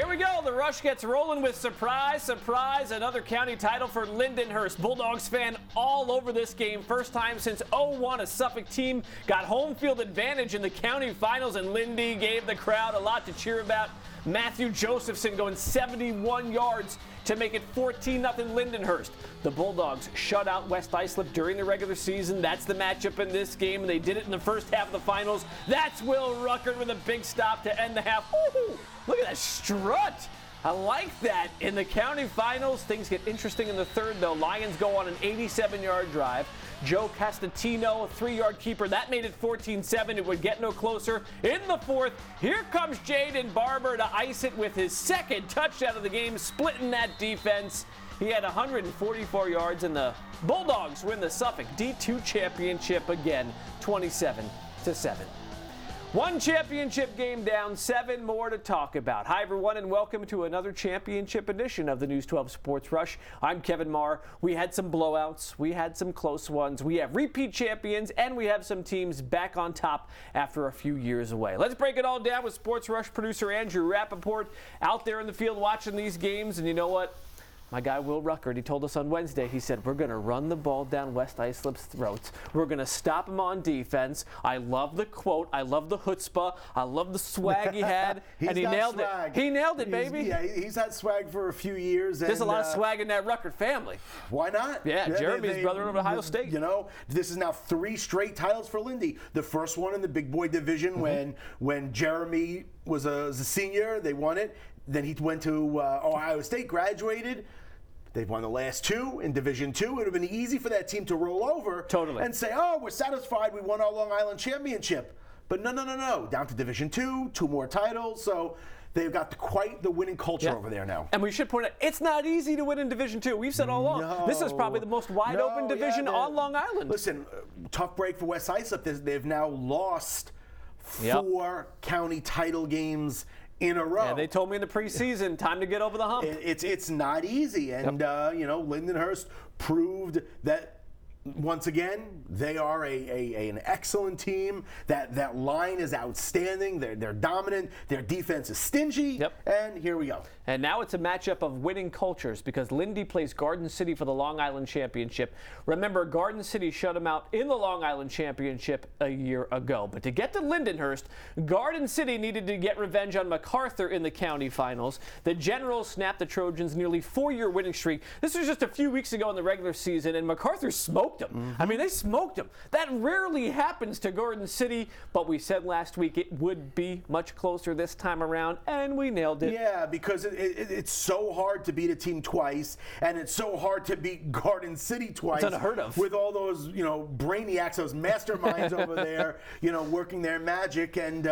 Here we go. The Rush gets rolling with surprise, surprise, another county title for Lindenhurst. Bulldogs fan all over this game. First time since 01 a Suffolk team got home field advantage in the county finals, and Lindy gave the crowd a lot to cheer about. Matthew Josephson going 71 yards to make it 14-0 Lindenhurst. The Bulldogs shut out West Islip during the regular season. That's the matchup in this game, and they did it in the first half of the finals. That's Will Ruckert with a big stop to end the half. Woo-hoo! Look at that strut. I like that. In the county finals, things get interesting in the third, though. Lions go on an 87-yard drive. Joe Castatino, a 3-yard keeper. That made it 14-7. It would get no closer. In the fourth, here comes Jaden Barber to ice it with his second touchdown of the game, splitting that defense. He had 144 yards, and the Bulldogs win the Suffolk D2 championship again, 27-7. One championship game down, 7 more to talk about. Hi, everyone, and welcome to another championship edition of the News 12 Sports Rush. I'm Kevin Maher. We had some blowouts. We had some close ones. We have repeat champions, and we have some teams back on top after a few years away. Let's break it all down with Sports Rush producer Andrew Rappaport out there in the field watching these games. And you know what? My guy Will Ruckert, he told us on Wednesday, he said, we're going to run the ball down West Islip's throats. We're going to stop him on defense. I love the quote. I love the chutzpah. I love the swag he had. And he nailed it. He nailed it, baby. Yeah, he's had swag for a few years. There's a lot of swag in that Ruckert family. Why not? Yeah, Jeremy's brother of Ohio State. You know, this is now 3 straight titles for Lindy. The first one in the big boy division when Jeremy was a senior. They won it. Then he went to Ohio State, graduated. They've won the last 2 in Division II. It would have been easy for that team to roll over and say, oh, we're satisfied. We won our Long Island championship. But no. Down to Division II, 2 more titles. So they've got quite the winning culture over there now. And we should point out, it's not easy to win in Division II. We've said all along. This is probably the most wide-open division on Long Island. Listen, tough break for West Islip. They've now lost 4 county title games in a row. Yeah, they told me in the preseason, time to get over the hump. It's not easy, and Lindenhurst proved that once again they are an excellent team. That line is outstanding. They're dominant. Their defense is stingy. And here we go. And now it's a matchup of winning cultures because Lindy plays Garden City for the Long Island Championship. Remember, Garden City shut them out in the Long Island Championship a year ago. But to get to Lindenhurst, Garden City needed to get revenge on MacArthur in the county finals. The Generals snapped the Trojans' nearly 4-year winning streak. This was just a few weeks ago in the regular season, and MacArthur smoked them. I mean, they smoked them. That rarely happens to Garden City, but we said last week it would be much closer this time around, and we nailed it. Yeah, because it's so hard to beat a team twice, and it's so hard to beat Garden City twice. It's unheard of. With all those, brainiacs, those masterminds over there, working their magic, and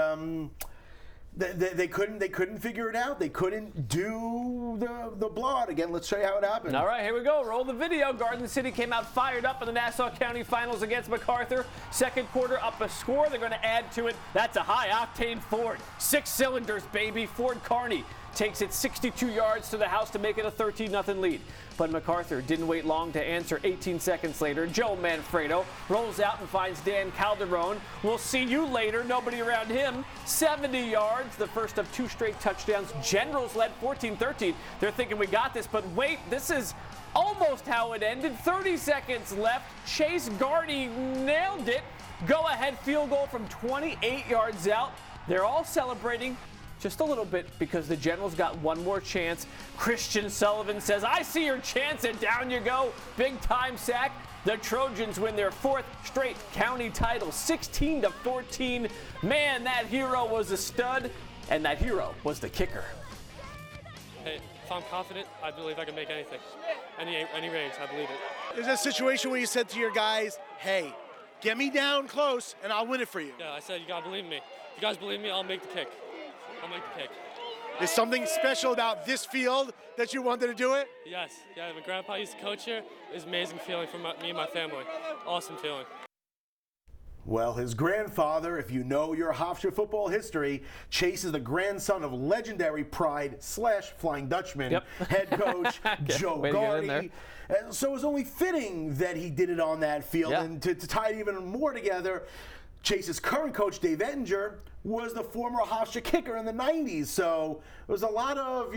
they couldn't figure it out. They couldn't do the blowout again. Let's show you how it happened. All right, here we go. Roll the video. Garden City came out fired up in the Nassau County Finals against MacArthur. Second quarter, up a score. They're going to add to it. That's a high-octane Ford. 6 cylinders, baby. Ford Carney takes it 62 yards to the house to make it a 13-0 lead. But MacArthur didn't wait long to answer. 18 seconds later, Joe Manfredo rolls out and finds Dan Calderon. We'll see you later. Nobody around him. 70 yards, the first of 2 straight touchdowns. Generals led 14-13. They're thinking we got this, but wait, this is almost how it ended. 30 seconds left. Chase Gardy nailed it. Go-ahead field goal from 28 yards out. They're all celebrating. Just a little bit because the Generals got one more chance. Christian Sullivan says, I see your chance, and down you go. Big time sack. The Trojans win their 4th straight county title, 16-14. Man, that hero was a stud, and that hero was the kicker. Hey, if I'm confident, I believe I can make anything. Any range, I believe it. There's a situation where you said to your guys, hey, get me down close, and I'll win it for you. Yeah, I said you gotta believe me. If you guys believe me, I'll make the kick. There's something special about this field that you wanted to do it? Yes. Yeah, my grandpa used to coach here. It was an amazing feeling for me and my family. Awesome feeling. Well, his grandfather, if you know your Hofstra football history, Chase is the grandson of legendary Pride / Flying Dutchman head coach Joe Gardy. And so it was only fitting that he did it on that field. And to tie it even more together, Chase's current coach, Dave Ettinger, was the former Hofstra kicker in the 90s. So there was a lot of,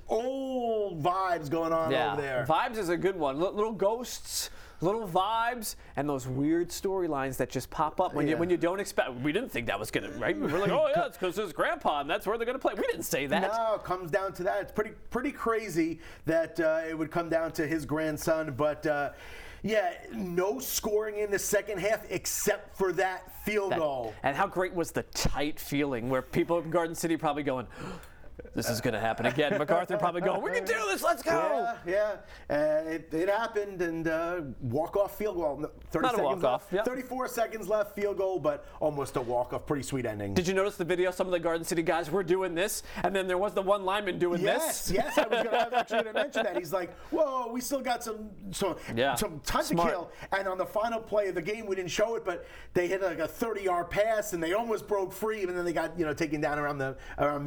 old vibes going on over there. Vibes is a good one. Little ghosts, little vibes, and those weird storylines that just pop up when you don't expect. We didn't think that was going to, right? We were like, oh, yeah, it's because his grandpa, and that's where they're going to play. We didn't say that. No, it comes down to that. It's pretty crazy that it would come down to his grandson. But, yeah, no scoring in the second half except for that field goal. And how great was the tight feeling where people in Garden City probably going, this is going to happen again. MacArthur probably going, we can do this, let's go. Yeah. It happened, and walk-off field goal. 30 Not a seconds walk-off, left. 34 seconds left, field goal, but almost a walk-off. Pretty sweet ending. Did you notice the video? Some of the Garden City guys were doing this, and then there was the one lineman doing this. Yes, I was actually going to mention that. He's like, whoa, we still got some time to kill. And on the final play of the game, we didn't show it, but they hit like a 30-yard pass, and they almost broke free, and then they got taken down around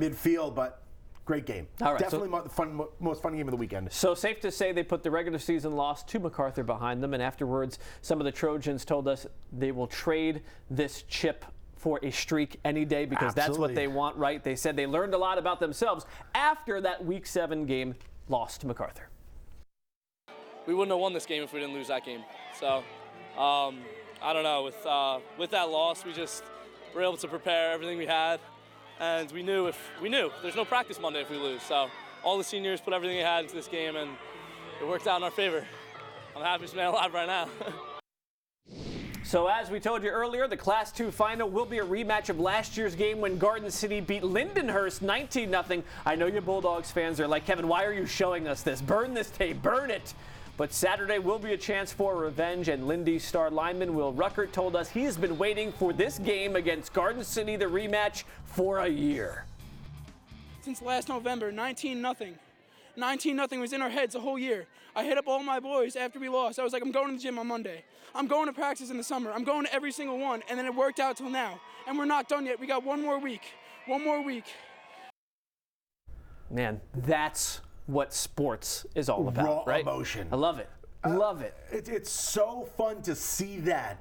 midfield, but great game. All right, definitely most fun game of the weekend. So safe to say they put the regular season loss to MacArthur behind them, and afterwards some of the Trojans told us they will trade this chip for a streak any day because that's what they want, right? They said they learned a lot about themselves after that Week 7 game loss to MacArthur. We wouldn't have won this game if we didn't lose that game. So, I don't know. With that loss, we just were able to prepare everything we had. And we knew there's no practice Monday if we lose. So all the seniors put everything they had into this game, and it worked out in our favor. I'm the happiest man alive right now. So as we told you earlier, the Class 2 final will be a rematch of last year's game when Garden City beat Lindenhurst 19-0. I know you Bulldogs fans are like, Kevin, why are you showing us this? Burn this tape, burn it. But Saturday will be a chance for revenge, and Lindy's star lineman Will Ruckert told us he has been waiting for this game against Garden City, the rematch, for a year. Since last November, 19-0. 19-0 was in our heads the whole year. I hit up all my boys after we lost. I was like, I'm going to the gym on Monday. I'm going to practice in the summer. I'm going to every single one, and then it worked out till now. And we're not done yet. We got one more week. One more week. Man, that's what sports is all about, Raw right? emotion. I love it. Love it. It's so fun to see that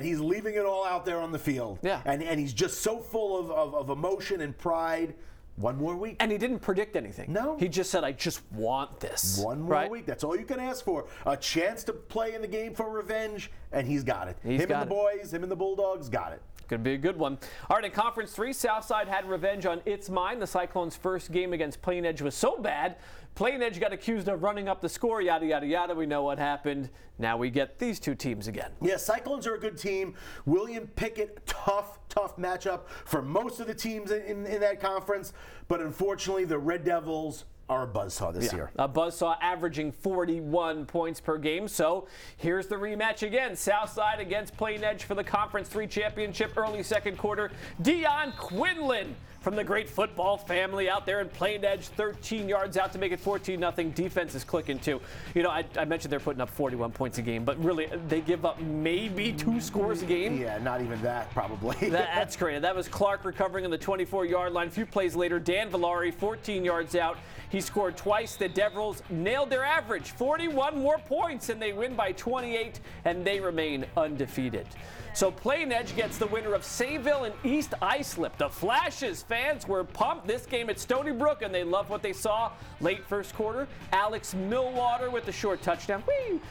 he's leaving it all out there on the field. Yeah. And he's just so full of emotion and pride. One more week. And he didn't predict anything. No. He just said, I just want this. One more week. That's all you can ask for. A chance to play in the game for revenge, and he's got it. Him and the boys, him and the Bulldogs got it. Going to be a good one. All right, in Conference 3, Southside had revenge on its mind. The Cyclones' first game against Plain Edge was so bad, Plain Edge got accused of running up the score, yada, yada, yada. We know what happened. Now we get these two teams again. Yeah, Cyclones are a good team. William Pickett, tough matchup for most of the teams in that conference. But unfortunately, the Red Devils are a buzzsaw this year. A buzzsaw averaging 41 points per game. So here's the rematch again. Southside against Plain Edge for the Conference 3 championship early second quarter. Dion Quinlan from the great football family out there in Plain Edge, 13 yards out to make it 14-0. Defense is clicking too. I mentioned they're putting up 41 points a game, but really they give up maybe 2 scores a game. Yeah, not even that probably. That's great. That was Clark recovering on the 24-yard line. A few plays later, Dan Villari, 14 yards out. He scored twice. The Devils nailed their average, 41 more points, and they win by 28, and they remain undefeated. So Plain Edge gets the winner of Sayville and East Islip. The Flashes fans were pumped this game at Stony Brook, and they loved what they saw. Late first quarter, Alex Millwater with the short touchdown.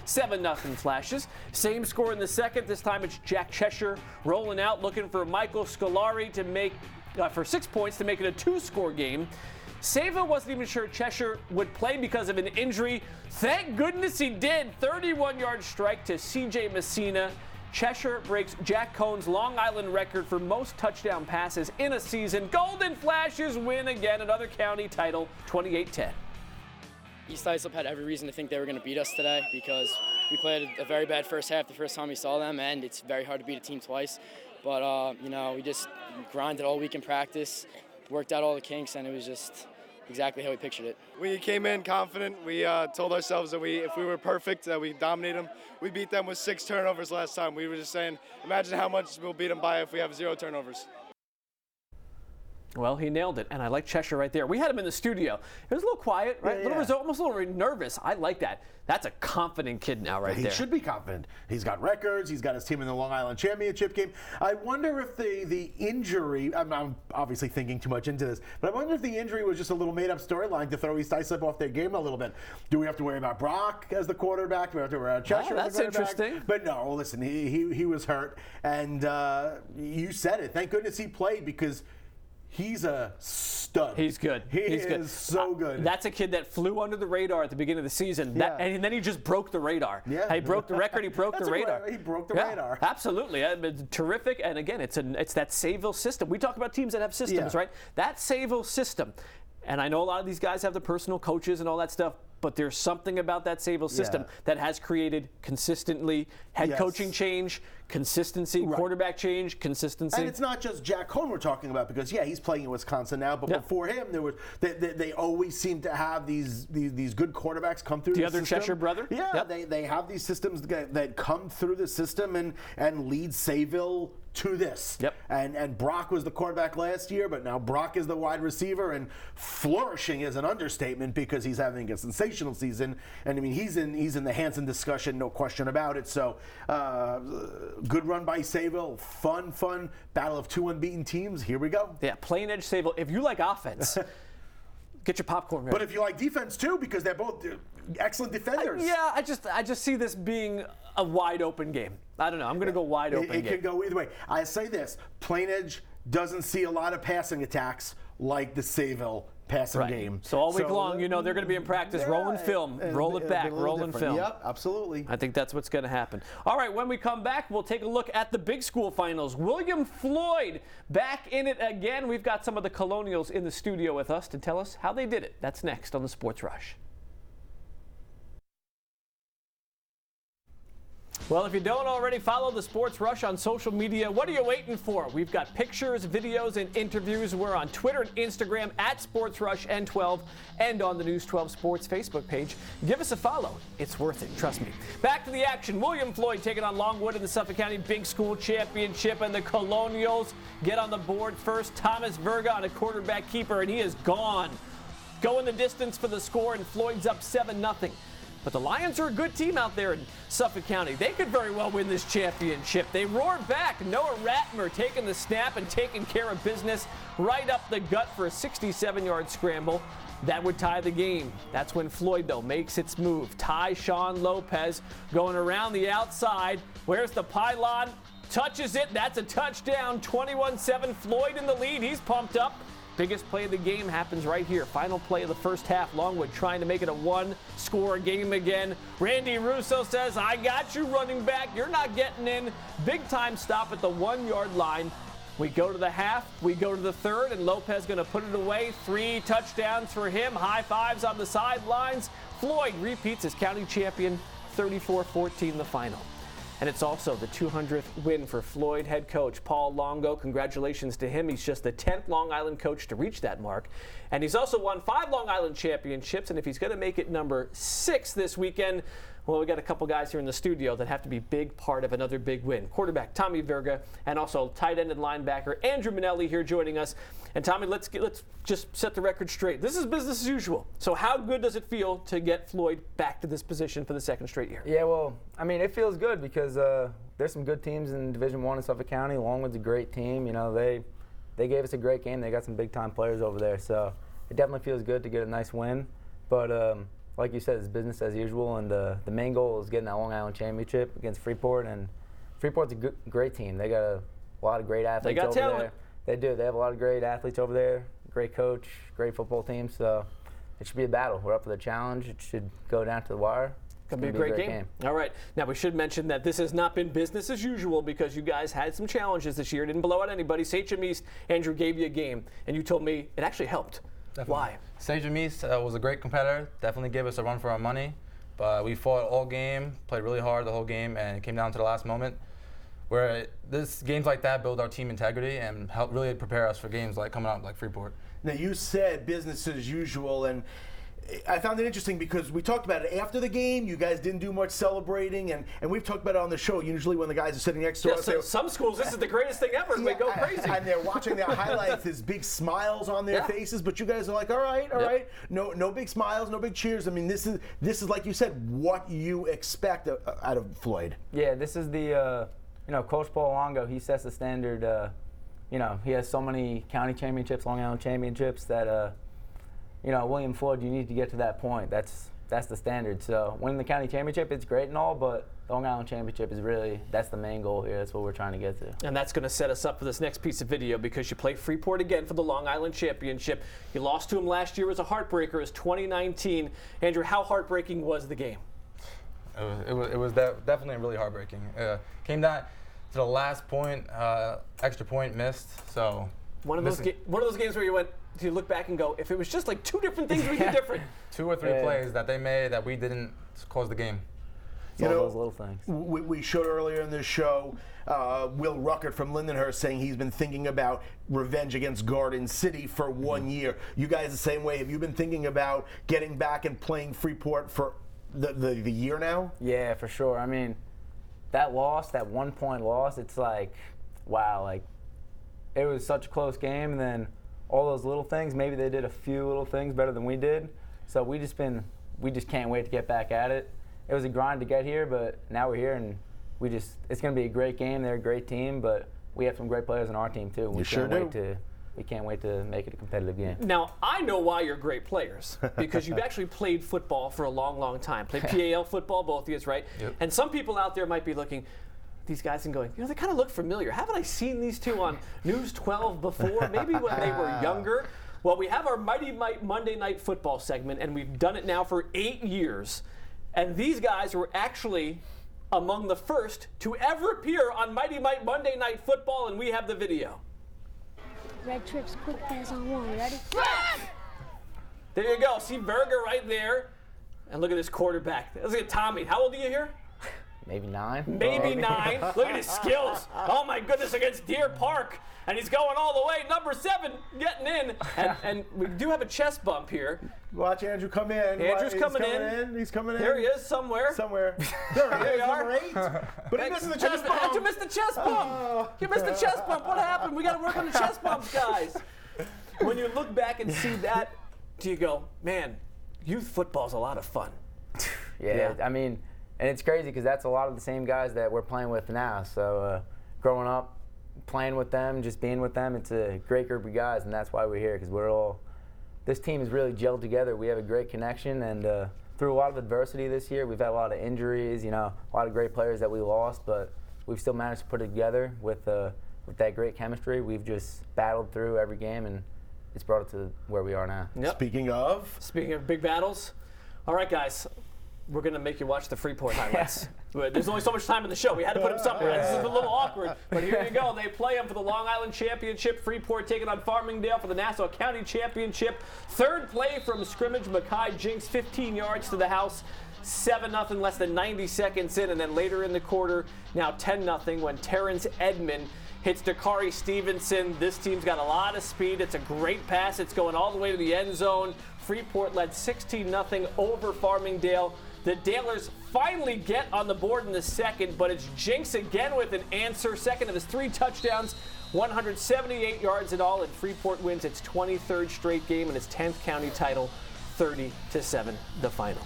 7-0 Flashes. Same score in the second. This time it's Jack Cheshire rolling out, looking for Michael Scolari to make for 6 points to make it a 2-score game. Sayville wasn't even sure Cheshire would play because of an injury. Thank goodness he did. 31-yard strike to C.J. Messina. Cheshire breaks Jack Cohn's Long Island record for most touchdown passes in a season. Golden Flashes win again, another county title, 28-10. East Islip had every reason to think they were going to beat us today because we played a very bad first half the first time we saw them, and it's very hard to beat a team twice. But, we just grinded all week in practice, worked out all the kinks, and it was just exactly how we pictured it. We came in confident. We told ourselves that if we were perfect, that we dominate them. We beat them with 6 turnovers last time. We were just saying, imagine how much we'll beat them by if we have 0 turnovers. Well, he nailed it, and I like Cheshire right there. We had him in the studio. It was a little quiet, right? Almost a little nervous. I like that. That's a confident kid now right there. He should be confident. He's got records. He's got his team in the Long Island Championship game. I wonder if the injury, I'm obviously thinking too much into this, but I wonder if the injury was just a little made-up storyline to throw East Islip off their game a little bit. Do we have to worry about Brock as the quarterback? Do we have to worry about Cheshire as the quarterback? That's interesting. But no, listen, he was hurt, and you said it. Thank goodness he played because he's a stud. He's good. He's good. So good. That's a kid that flew under the radar at the beginning of the season. And then he just broke the radar. Yeah. He broke the record. He broke the radar. He broke the radar. Absolutely. It's terrific. And again, it's that Sayville system. We talk about teams that have systems, right? That Sayville system. And I know a lot of these guys have the personal coaches and all that stuff, but there's something about that Sayville system that has created consistently head coaching change, consistency, quarterback change, consistency. And it's not just Jack Cohn we're talking about because, he's playing in Wisconsin now, but before him, there was they always seem to have these good quarterbacks come through the other system. Cheshire brother? Yeah, they have these systems that come through the system and lead Sayville to this. And Brock was the quarterback last year, but now Brock is the wide receiver, and flourishing is an understatement because he's having a sensational season. And I mean, he's in the Hansen discussion, no question about it. So good run by Sayville, fun battle of two unbeaten teams. Here we go. Yeah, plain edge Sayville. If you like offense, get your popcorn ready. But if you like defense too, because they're both excellent defenders. I just see this being a wide open game. I don't know. I'm going to go wide open. It can go either way. I say this: Plain Edge doesn't see a lot of passing attacks like the Sayville passing game. So all week long, they're going to be in practice, rolling film, roll it back, rolling film. Yep, absolutely. I think that's what's going to happen. All right, when we come back, we'll take a look at the big school finals. William Floyd back in it again. We've got some of the Colonials in the studio with us to tell us how they did it. That's next on the Sports Rush. Well, if you don't already follow the Sports Rush on social media, what are you waiting for? We've got pictures, videos, and interviews. We're on Twitter and Instagram at Sports Rush N12 and on the News 12 Sports Facebook page. Give us a follow. It's worth it, trust me. Back to the action. William Floyd taking on Longwood in the Suffolk County Big School Championship, and the Colonials get on the board first. Thomas Verga on a quarterback keeper, and he is gone. Going the distance for the score, and Floyd's up 7-0. But the Lions are a good team out there in Suffolk County. They could very well win this championship. They roared back. Noah Ratmer taking the snap and taking care of business right up the gut for a 67-yard scramble. That would tie the game. That's when Floyd, though, makes its move. Tyshawn Lopez going around the outside. Where's the pylon? Touches it. That's a touchdown. 21-7. Floyd in the lead. He's pumped up. Biggest play of the game happens right here. Final play of the first half. Longwood trying to make it a one-score game again. Randy Russo says, I got you, running back. You're not getting in. Big-time stop at the 1-yard line. We go to the half. We go to the third, and Lopez going to put it away. 3 touchdowns for him. High fives on the sidelines. Floyd repeats as county champion. 34-14 the final. And it's also the 200th win for Floyd head coach Paul Longo. Congratulations to him. He's just the 10th Long Island coach to reach that mark. And he's also won 5 Long Island championships. And if he's going to make it number 6 this weekend, well, we got a couple guys here in the studio that have to be big part of another big win. Quarterback Tommy Verga and also tight end and linebacker Andrew Minelli here joining us. And Tommy, let's just set the record straight. This is business as usual. So how good does it feel to get Floyd back to this position for the 2nd straight year? Yeah, well, I mean, it feels good because there's some good teams in Division I in Suffolk County. Longwood's a great team. They gave us a great game. They got some big-time players over there. So it definitely feels good to get a nice win. But like you said, it's business as usual, and the main goal is getting that Long Island championship against Freeport. And Freeport's a great team. They got a lot of great athletes over there. They do. They have a lot of great athletes over there, great coach, great football team. So it should be a battle. We're up for the challenge. It should go down to the wire. Going to be a great game. All right. Now, we should mention that this has not been business as usual because you guys had some challenges this year. Didn't blow out anybody. Sachem East, Andrew, gave you a game, and you told me it actually helped. Definitely. Why? Sachem East was a great competitor. Definitely gave us a run for our money. But we fought all game, played really hard the whole game, and it came down to the last moment. Where games like that build our team integrity and help really prepare us for games like coming up like Freeport. Now, you said business as usual, and I found it interesting because we talked about it after the game. You guys didn't do much celebrating, and we've talked about it on the show. Usually when the guys are sitting next to us, so some schools, this is the greatest thing ever. They go crazy. And they're watching their highlights. There's big smiles on their faces, but you guys are like, all right. No big smiles, no big cheers. I mean, this is like you said, what you expect out of Floyd. Yeah, this is the Coach Paul Longo. He sets the standard. He has so many county championships, Long Island championships that. William Floyd, you need to get to that point. That's the standard. So winning the county championship, it's great and all, but the Long Island championship is that's the main goal here. That's what we're trying to get to. And that's going to set us up for this next piece of video because you play Freeport again for the Long Island championship. You lost to them last year as a heartbreaker, as 2019. Andrew, how heartbreaking was the game? It was definitely really heartbreaking. Came down to the last point, extra point missed. So one of those games where you look back and go, if it was just like 2 different things we did different. 2 or 3 plays that they made that we didn't cause the game. Those little things. We showed earlier in this show Will Ruckert from Lindenhurst saying he's been thinking about revenge against Garden City for 1 year. You guys the same way. Have you been thinking about getting back and playing Freeport for the year now? Yeah, for sure. I mean, that 1-point loss, it's like, wow, like it was such a close game, and then all those little things, maybe they did a few little things better than we did. So we just can't wait to get back at it. It was a grind to get here, but now we're here, and it's going to be a great game. They're a great team, but we have some great players on our team too. We can't wait to make it a competitive game. Now, I know why you're great players, because you've actually played football for a long, long time. Played PAL football, both of you, right? Yep. And some people out there might be looking these guys and going, they kind of look familiar. Haven't I seen these two on News 12 before? Maybe when they were younger. Well, we have our Mighty Mike Monday Night Football segment, and we've done it now for 8 years. And these guys were actually among the first to ever appear on Mighty Mike Monday Night Football, and we have the video. Red trips, quick pass on 1. Ready? There you go. See Berger right there. And look at this quarterback. Look at Tommy. How old are you here? Maybe 9. Maybe 9. Look at his skills. Oh, my goodness, against Deer Park. And he's going all the way. Number 7 getting in. And we do have a chest bump here. Watch Andrew come in. Andrew's coming in. He's coming in. There he is somewhere. There he is, number 8. But he missed the chest bump. How'd you miss the chest bump? You missed the chest bump. What happened? We got to work on the chest bumps, guys. When you look back and see that, do you go, man, youth football's a lot of fun. Yeah. I mean, and it's crazy because that's a lot of the same guys that we're playing with now. So growing up, playing with them, just being with them, it's a great group of guys, and that's why we're here, because this team is really gelled together. We have a great connection, and through a lot of adversity this year, we've had a lot of injuries, a lot of great players that we lost, but we've still managed to put it together with that great chemistry. We've just battled through every game, and it's brought it to where we are now. Yep. Speaking of big battles, all right, guys. We're going to make you watch the Freeport highlights. There's only so much time in the show. We had to put them somewhere. This is a little awkward, but here you go. They play them for the Long Island Championship. Freeport taking on Farmingdale for the Nassau County Championship. Third play from scrimmage. Mackay Jinks 15 yards to the house. 7-0 less than 90 seconds in, and then later in the quarter, now 10-0 when Terrence Edmond hits Dakari Stevenson. This team's got a lot of speed. It's a great pass. It's going all the way to the end zone. Freeport led 16-0 over Farmingdale. The Dalers finally get on the board in the second, but it's Jinks again with an answer. Second of his 3 touchdowns, 178 yards in all, and Freeport wins its 23rd straight game and its 10th county title, 30-7, the final.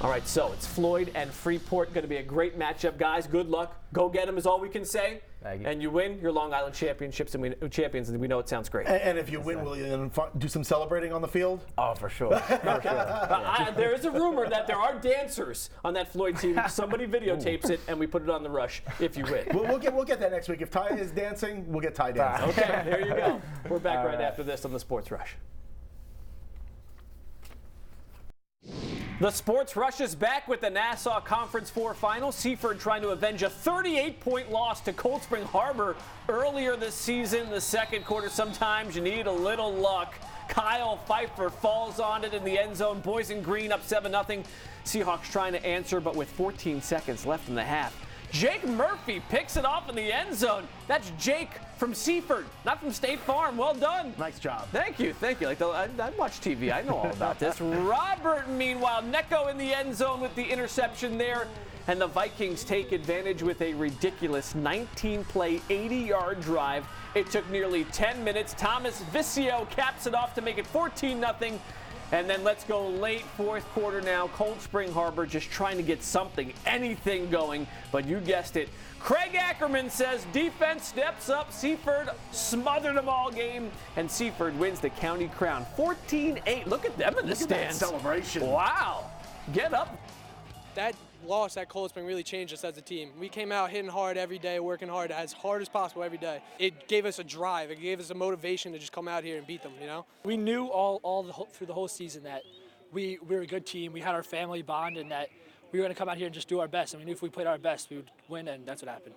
All right, so it's Floyd and Freeport. Going to be a great matchup, guys. Good luck. Go get them is all we can say. Thank you. And you win your Long Island champions, and we know it sounds great. And if you win, will you do some celebrating on the field? Oh, for sure. For sure. There is a rumor that there are dancers on that Floyd team. Somebody videotapes it, and we put it on the rush if you win. We'll get that next week. If Ty is dancing, we'll get Ty dancing. Okay, there you go. We're back right after this on the Sports Rush. The Sports Rush is back with the Nassau Conference 4 final. Seaford trying to avenge a 38-point loss to Cold Spring Harbor earlier this season. The second quarter, sometimes you need a little luck. Kyle Pfeiffer falls on it in the end zone. Boys in green up 7-0. Seahawks trying to answer, but with 14 seconds left in the half, Jake Murphy picks it off in the end zone. That's Jake from Seaford, not from State Farm. Well done. Nice job. Thank you. Like I watch TV. I know all about this. Robert, meanwhile, Necco in the end zone with the interception there. And the Vikings take advantage with a ridiculous 19-play, 80-yard drive. It took nearly 10 minutes. Thomas Vicio caps it off to make it 14-0. And then let's go late fourth quarter now. Cold Spring Harbor just trying to get something, anything going. But you guessed it. Craig Ackerman says defense steps up. Seaford smothered them all game. And Seaford wins the county crown 14-8. Look at them in the stands. That celebration. Wow. Get up. That loss at Cold Spring really changed us as a team. We came out hitting hard every day, working hard as possible every day. It gave us a drive. It gave us a motivation to just come out here and beat them, you know? We knew through the whole season that we were a good team. We had our family bond and that we were going to come out here and just do our best. And we knew if we played our best, we would win, and that's what happened.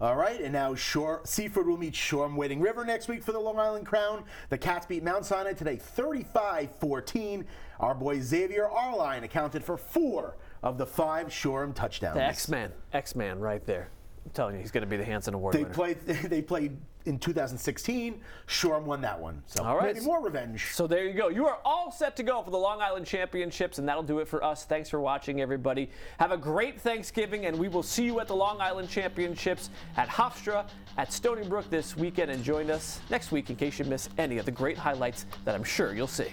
All right, and now Seaford will meet Shoreham Wading River next week for the Long Island Crown. The Cats beat Mount Sinai today 35-14. Our boy Xavier Arline accounted for 4 of the 5 Shoreham touchdowns. The X-Man right there. I'm telling you, he's going to be the Hanson Award winner. They played in 2016. Shoreham won that one. So all right. Maybe more revenge. So there you go. You are all set to go for the Long Island Championships, and that'll do it for us. Thanks for watching, everybody. Have a great Thanksgiving, and we will see you at the Long Island Championships at Hofstra at Stony Brook this weekend. And join us next week in case you miss any of the great highlights that I'm sure you'll see.